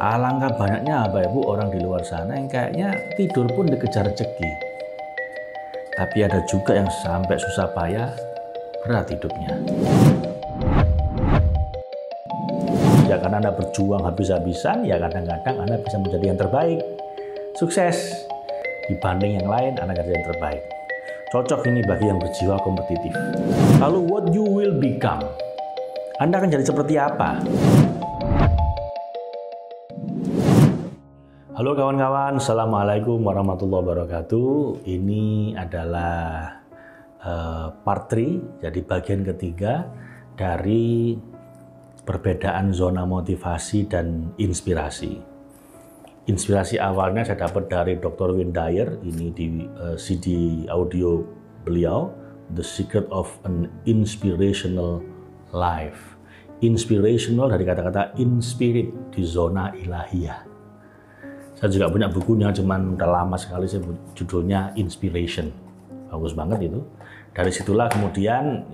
Alangkah banyaknya Bapak Ibu orang di luar sana yang kayaknya tidur pun dikejar rezeki. Tapi ada juga yang sampai susah payah, berat hidupnya. Ya karena Anda berjuang habis-habisan, ya kadang-kadang Anda bisa menjadi yang terbaik. Sukses. Dibanding yang lain, Anda jadi yang terbaik. Cocok ini bagi yang berjiwa kompetitif. Lalu what you will become? Anda akan jadi seperti apa? Halo kawan-kawan, Assalamualaikum warahmatullahi wabarakatuh. Ini adalah part 3, jadi bagian ketiga dari perbedaan zona motivasi dan inspirasi. Inspirasi awalnya saya dapat dari Dr. Wayne Dyer, ini di CD audio beliau, The Secret of an Inspirational Life. Inspirational dari kata-kata inspirit, di zona ilahiyah. Saya juga punya bukunya, cuman udah lama sekali, judulnya Inspiration. Bagus banget itu. Dari situlah kemudian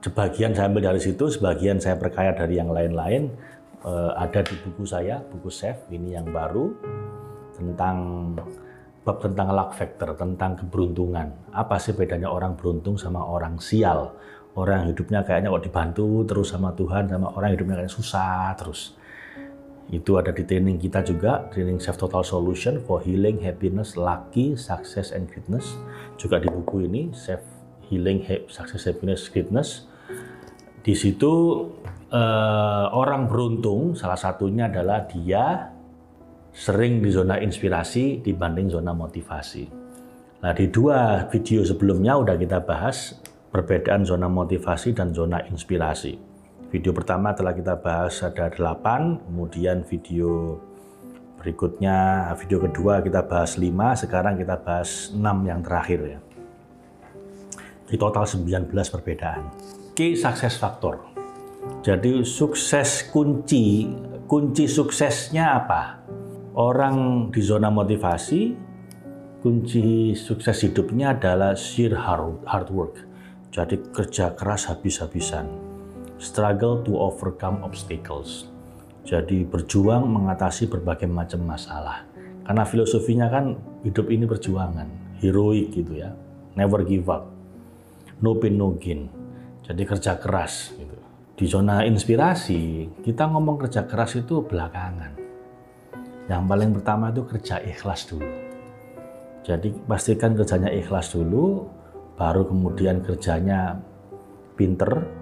sebagian saya ambil dari situ, sebagian saya perkaya dari yang lain-lain. Ada di buku saya, buku Chef, ini yang baru, tentang luck factor, tentang keberuntungan. Apa sih bedanya orang beruntung sama orang sial? Orang yang hidupnya kayaknya kok dibantu terus sama Tuhan, sama orang yang hidupnya kayaknya susah terus. Itu ada di training kita juga, training Chef Total Solution for Healing, Happiness, Lucky, Success, and Greatness. Juga di buku ini, Chef Healing, Success, Happiness, Greatness. Di situ orang beruntung, salah satunya adalah dia sering di zona inspirasi dibanding zona motivasi. Nah, di 2 video sebelumnya udah kita bahas perbedaan zona motivasi dan zona inspirasi. Video pertama telah kita bahas ada 8, kemudian video berikutnya, video kedua kita bahas 5, sekarang kita bahas 6 yang terakhir ya. Di total 19 perbedaan. Key success factor. Jadi sukses kunci suksesnya apa? Orang di zona motivasi, kunci sukses hidupnya adalah sheer hard work. Jadi kerja keras habis-habisan. Struggle to overcome obstacles. Jadi berjuang mengatasi berbagai macam masalah. Karena filosofinya kan hidup ini perjuangan, heroik gitu ya. Never give up. No pain no gain. Jadi kerja keras gitu. Di zona inspirasi, kita ngomong kerja keras itu belakangan. Yang paling pertama itu kerja ikhlas dulu. Jadi pastikan kerjanya ikhlas dulu, baru kemudian kerjanya pinter,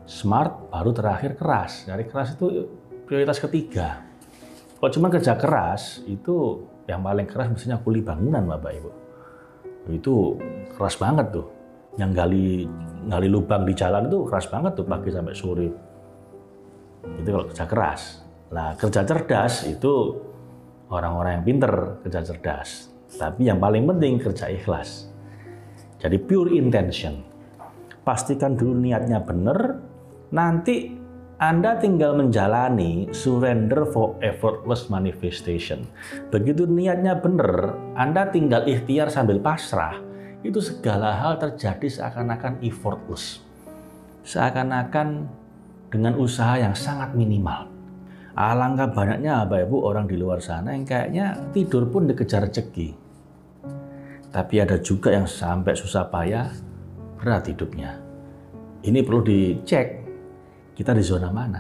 smart, baru terakhir keras. Dari keras itu prioritas ketiga. Kalau cuma kerja keras, itu yang paling keras mestinya kuli bangunan Bapak Ibu. Itu keras banget tuh. Yang gali lubang di jalan itu keras banget tuh pagi sampai sore. Itu kalau kerja keras. Nah, kerja cerdas itu orang-orang yang pinter kerja cerdas. Tapi yang paling penting kerja ikhlas. Jadi pure intention. Pastikan dulu niatnya benar. Nanti Anda tinggal menjalani surrender for effortless manifestation. Begitu niatnya benar, Anda tinggal ikhtiar sambil pasrah. Itu segala hal terjadi seakan-akan effortless. Seakan-akan dengan usaha yang sangat minimal. Alangkah banyaknya Bapak Ibu orang di luar sana yang kayaknya tidur pun dikejar rezeki. Tapi ada juga yang sampai susah payah, berat hidupnya. Ini perlu dicek. Kita di zona mana?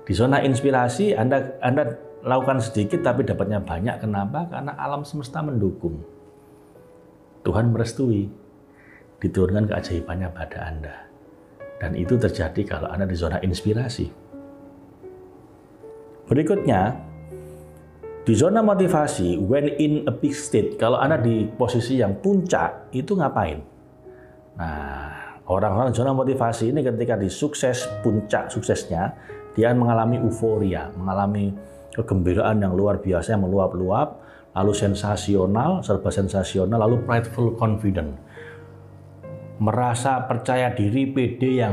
Di zona inspirasi Anda lakukan sedikit tapi dapatnya banyak. Kenapa? Karena alam semesta mendukung. Tuhan merestui. Diturunkan keajaibannya pada Anda. Dan itu terjadi kalau Anda di zona inspirasi. Berikutnya, di zona motivasi, when in a peak state, kalau Anda di posisi yang puncak, itu ngapain? Nah, orang-orang zona motivasi ini ketika di puncak suksesnya, dia mengalami euforia, mengalami kegembiraan yang luar biasa, yang meluap-luap, lalu sensasional, serba sensasional, lalu prideful confident. Merasa percaya diri, pede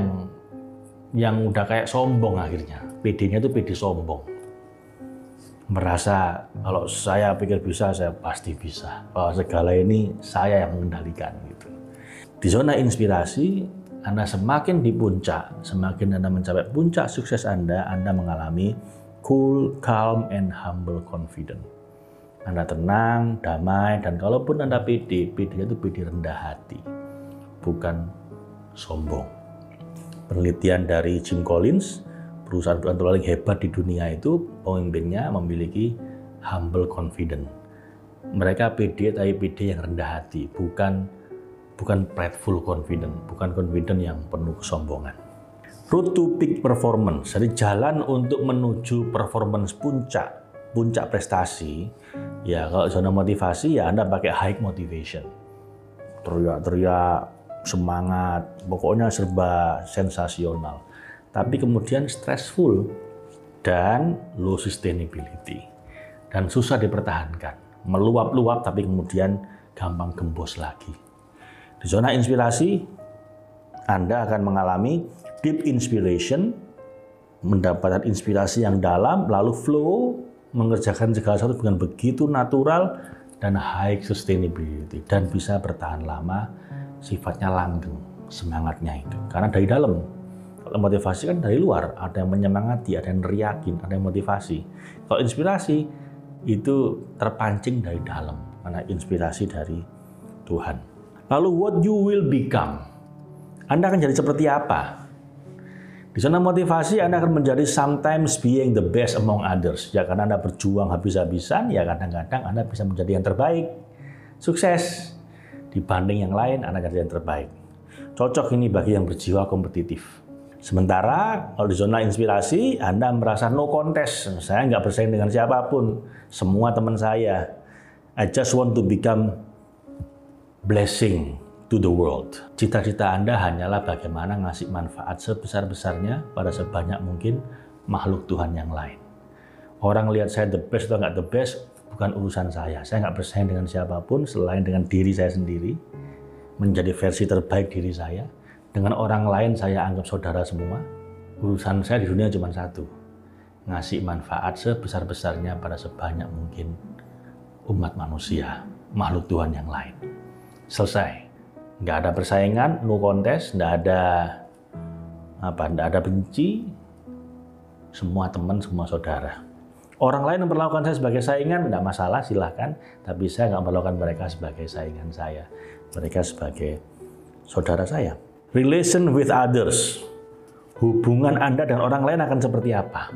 yang udah kayak sombong akhirnya. PD-nya itu PD sombong. Merasa kalau saya pikir bisa, saya pasti bisa. Bahwa segala ini saya yang mengendalikan gitu. Di zona inspirasi, Anda semakin di puncak, semakin Anda mencapai puncak sukses Anda mengalami cool, calm, and humble confident. Anda tenang, damai, dan kalaupun Anda pede, pedenya itu pede rendah hati, bukan sombong. Penelitian dari Jim Collins, perusahaan paling hebat di dunia itu, pemimpinnya memiliki humble confident. Mereka pede, tapi pede yang rendah hati, bukan prideful confident, bukan confident yang penuh kesombongan. Road to peak performance, jadi jalan untuk menuju performance puncak prestasi. Ya kalau zona motivasi ya Anda pakai high motivation, teriak-teriak, semangat, pokoknya serba sensasional. Tapi kemudian stressful dan low sustainability dan susah dipertahankan, meluap-luap tapi kemudian gampang gembos lagi. Di zona inspirasi Anda akan mengalami deep inspiration, mendapatkan inspirasi yang dalam, lalu flow, mengerjakan segala sesuatu dengan begitu natural dan high sustainability dan bisa bertahan lama, sifatnya langgeng semangatnya itu karena dari dalam. Kalau motivasi kan dari luar, ada yang menyemangati, ada yang neriakin, ada yang motivasi. Kalau inspirasi itu terpancing dari dalam karena inspirasi dari Tuhan. Lalu what you will become, Anda akan jadi seperti apa? Di zona motivasi Anda akan menjadi sometimes being the best among others. Ya karena Anda berjuang habis-habisan, ya kadang-kadang Anda bisa menjadi yang terbaik. Sukses. Dibanding yang lain, Anda akan jadi yang terbaik. Cocok ini bagi yang berjiwa kompetitif. Sementara kalau di zona inspirasi, Anda merasa no contest. Saya nggak bersaing dengan siapapun. Semua teman saya. I just want to become blessing to the world. Cita-cita Anda hanyalah bagaimana ngasih manfaat sebesar-besarnya pada sebanyak mungkin makhluk Tuhan yang lain. Orang lihat saya the best atau nggak the best, bukan urusan saya. Saya nggak bersaing dengan siapapun selain dengan diri saya sendiri, menjadi versi terbaik diri saya. Dengan orang lain saya anggap saudara semua. Urusan saya di dunia cuma satu, ngasih manfaat sebesar-besarnya pada sebanyak mungkin umat manusia, makhluk Tuhan yang lain. Selesai. Nggak ada persaingan, no contest, nggak ada benci, semua teman, semua saudara. Orang lain memperlakukan saya sebagai saingan, nggak masalah, silahkan. Tapi saya nggak memperlakukan mereka sebagai saingan saya. Mereka sebagai saudara saya. Relation with others. Hubungan Anda dengan orang lain akan seperti apa?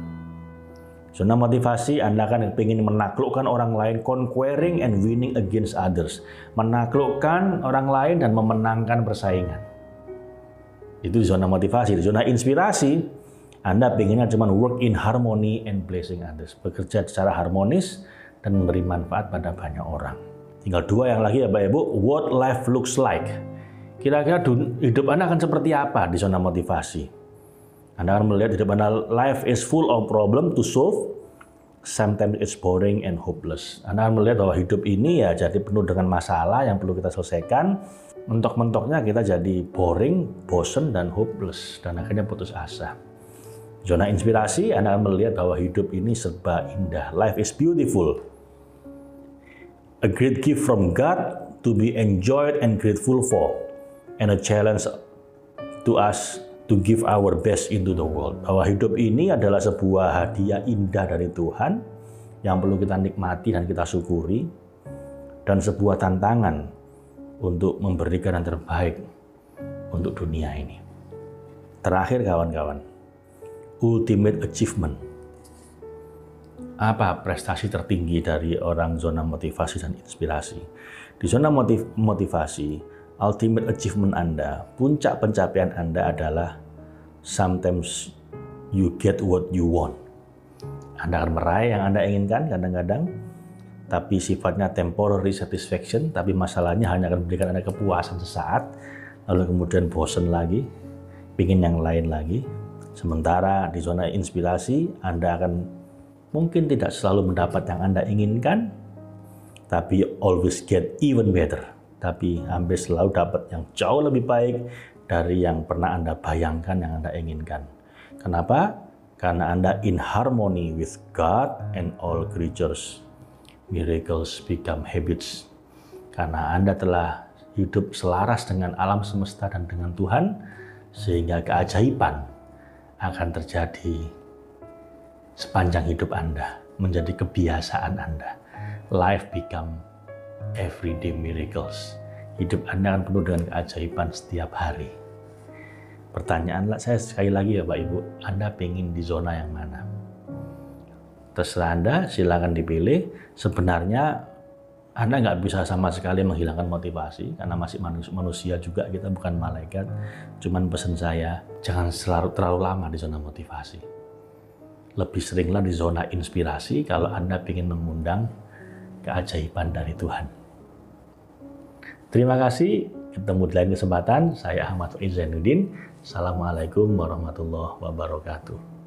Zona motivasi, Anda akan ingin menaklukkan orang lain, conquering and winning against others. Menaklukkan orang lain dan memenangkan persaingan. Itu zona motivasi. Di zona inspirasi, Anda pengennya cuma work in harmony and blessing others. Bekerja secara harmonis dan memberi manfaat pada banyak orang. Tinggal dua yang lagi ya Bapak Ibu, what life looks like. Kira-kira hidup Anda akan seperti apa di zona motivasi? Anda akan melihat hidup Anda, life is full of problem to solve, sometimes it's boring and hopeless. Anda akan melihat bahwa hidup ini ya jadi penuh dengan masalah yang perlu kita selesaikan. Mentok-mentoknya kita jadi boring, bosen, dan hopeless. Dan akhirnya putus asa. Zona inspirasi, Anda akan melihat bahwa hidup ini serba indah. Life is beautiful. A great gift from God to be enjoyed and grateful for. And a challenge to us to give our best into the world. Bahwa hidup ini adalah sebuah hadiah indah dari Tuhan yang perlu kita nikmati dan kita syukuri, dan sebuah tantangan untuk memberikan yang terbaik untuk dunia ini. Terakhir kawan-kawan, ultimate achievement. Apa prestasi tertinggi dari orang zona motivasi dan inspirasi? Di zona motivasi, ultimate achievement Anda, puncak pencapaian Anda adalah sometimes you get what you want. Anda akan meraih yang Anda inginkan kadang-kadang, tapi sifatnya temporary satisfaction, tapi masalahnya hanya akan memberikan Anda kepuasan sesaat, lalu kemudian bosan lagi, pingin yang lain lagi. Sementara di zona inspirasi, Anda akan mungkin tidak selalu mendapat yang Anda inginkan, tapi always get even better. Tapi hampir selalu dapat yang jauh lebih baik dari yang pernah Anda bayangkan, yang Anda inginkan. Kenapa? Karena Anda in harmony with God and all creatures. Miracles become habits. Karena Anda telah hidup selaras dengan alam semesta dan dengan Tuhan, sehingga keajaiban akan terjadi sepanjang hidup Anda, menjadi kebiasaan Anda. Life become everyday miracles. Hidup Anda akan penuh dengan keajaiban setiap hari. Pertanyaan saya sekali lagi ya Pak Ibu, Anda pengen di zona yang mana? Terserah Anda, silakan dipilih. Sebenarnya Anda nggak bisa sama sekali menghilangkan motivasi, karena masih manusia juga, kita bukan malaikat. Cuman pesan saya, jangan terlalu lama di zona motivasi. Lebih seringlah di zona inspirasi kalau Anda ingin mengundang keajaiban dari Tuhan. Terima kasih, ketemu di lain kesempatan. Saya Ahmad Faiz Zainuddin. Assalamualaikum warahmatullahi wabarakatuh.